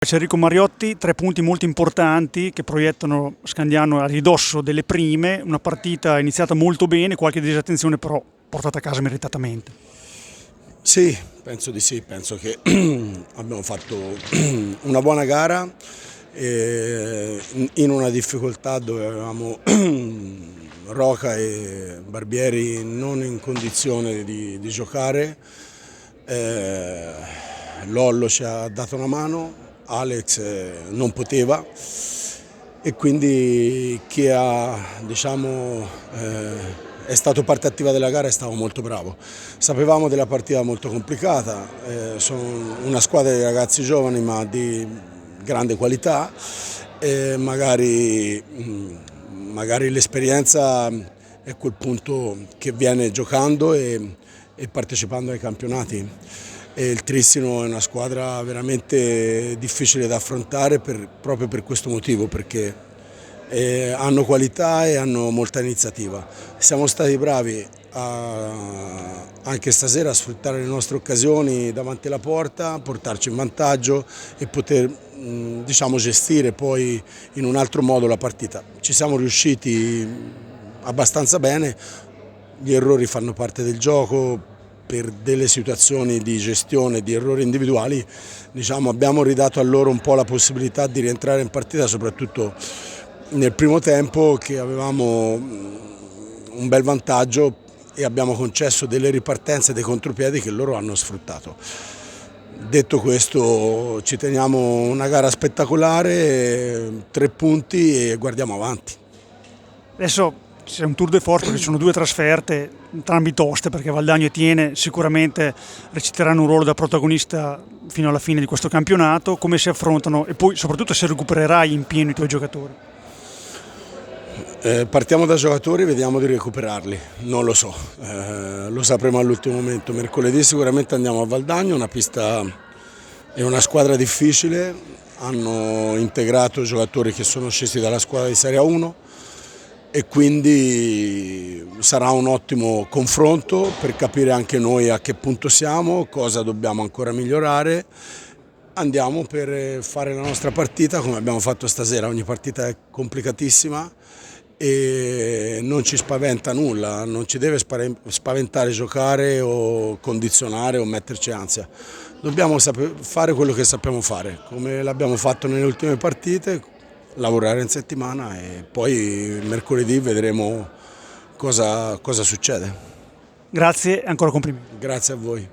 C'è Enrico Mariotti, 3 punti molto importanti che proiettano Scandiano a ridosso delle prime, una partita iniziata molto bene, qualche disattenzione però portata a casa meritatamente. Sì, penso di sì, penso che abbiamo fatto una buona gara in una difficoltà dove avevamo Roca e Barbieri non in condizione di giocare. Lollo ci ha dato una mano, Alex non poteva e quindi chi è stato parte attiva della gara è stato molto bravo. Sapevamo della partita molto complicata, sono una squadra di ragazzi giovani ma di grande qualità e magari l'esperienza è quel punto che viene giocando e partecipando ai campionati. E il Trissino è una squadra veramente difficile da affrontare proprio per questo motivo, perché hanno qualità e hanno molta iniziativa. Siamo stati bravi anche stasera a sfruttare le nostre occasioni davanti alla porta, portarci in vantaggio e poter gestire poi in un altro modo la partita. Ci siamo riusciti abbastanza bene, gli errori fanno parte del gioco. Per delle situazioni di gestione, di errori individuali, abbiamo ridato a loro un po' la possibilità di rientrare in partita, soprattutto nel primo tempo che avevamo un bel vantaggio e abbiamo concesso delle ripartenze, dei contropiedi che loro hanno sfruttato. Detto questo, ci teniamo una gara spettacolare, 3 punti e guardiamo avanti. Adesso c'è un tour de force perché ci sono 2 trasferte, entrambi toste, perché Valdagno e Tiene sicuramente reciteranno un ruolo da protagonista fino alla fine di questo campionato. Come si affrontano e poi soprattutto se recupererai in pieno i tuoi giocatori? Partiamo da giocatori e vediamo di recuperarli, non lo so, lo sapremo all'ultimo momento. Mercoledì sicuramente andiamo a Valdagno, una pista e una squadra difficile, hanno integrato giocatori che sono scesi dalla squadra di Serie 1 e quindi sarà un ottimo confronto per capire anche noi a che punto siamo, cosa dobbiamo ancora migliorare. Andiamo per fare la nostra partita come abbiamo fatto stasera, ogni partita è complicatissima e non ci spaventa nulla, non ci deve spaventare giocare o condizionare o metterci ansia. Dobbiamo fare quello che sappiamo fare, come l'abbiamo fatto nelle ultime partite, lavorare in settimana e poi mercoledì vedremo cosa succede. Grazie e ancora complimenti. Grazie a voi.